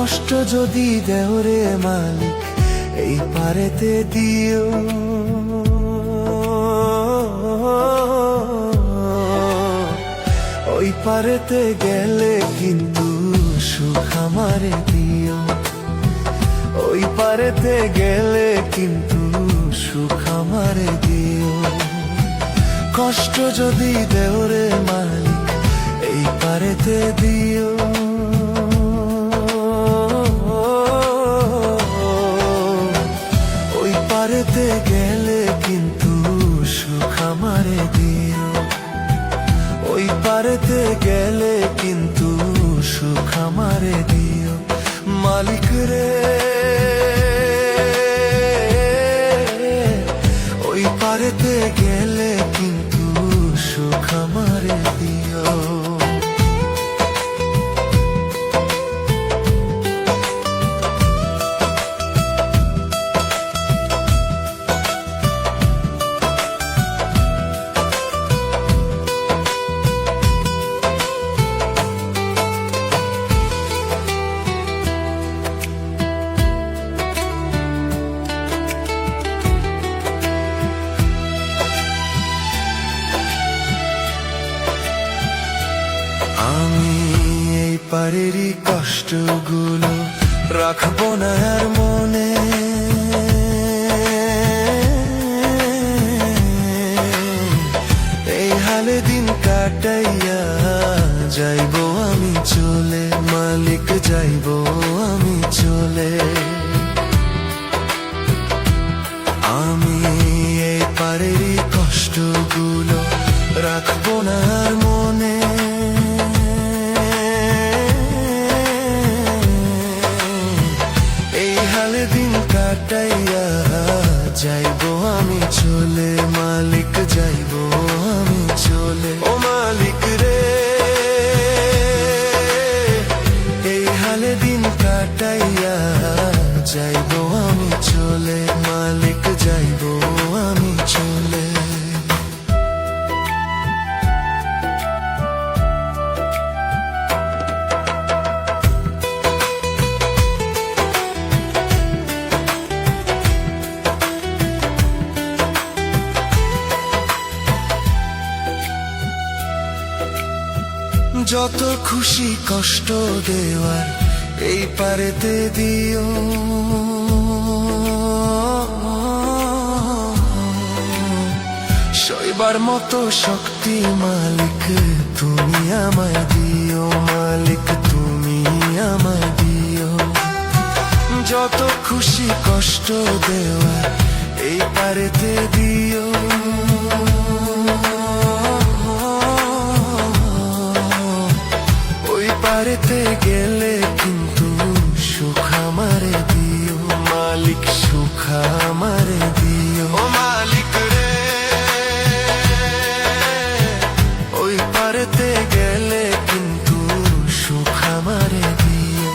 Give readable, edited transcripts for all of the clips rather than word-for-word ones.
কষ্ট যদি দেও রে মালিক এই পারেতে দিও, ওই পারেতে গেলে কিন্তু সুখ আমারে দিও, ওই পারেতে গেলে কিন্তু সুখ আমারে দিও। কষ্ট যদি দেও রে মালিক এই পারেতে দিও, ওই পারেতে গেলে কিন্তু সুখ আমারে দিও, ওই পারেতে গেলে কিন্তু সুখ আমারে দিও। মালিক রে ওই পারেতে গেলে কিন্তু সুখ আমারে দিও। আমি এই পারেরই কষ্টগুলো রাখবো না আর মনে, এই হালে দিন কাটাইয়া যাইবো আমি চলে, মালিক যাইবো আমি চলে। আমি এই পারেরই কষ্টগুলো রাখবো না আর মনে, দিন কাটাইয়া যাইবো আমি চলে, মালিক যাইবো আমি চলে। ও মালিক রে এই হালে দিন কাটাইয়া যাইবো আমি চলে, মালিক যাইবো আমি চলে। যত খুশি কষ্ট দেওয়ার এই পারেতে দিও, সইবার মতো শক্তি মালিক তুমি আমায় দিও, মালিক তুমি আমায় দিও। যত খুশি কষ্ট দেওয়ার এই পারেতে দিও, পারেতে গেলে কিন্তু সুখ আমারে দিও, মালিক সুখ আমারে দিও। ও মালিক রে ওই পারেতে গেলে কিন্তু সুখ আমারে দিও,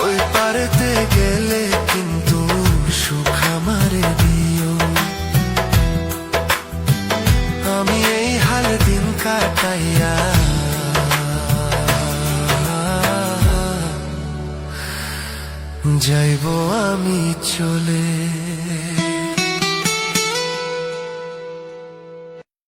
ওই পারেতে গেলে কিন্তু সুখ আমারে দিও। আমি এই হাল দিন কাটাইয়া যাইবো আমি চলে।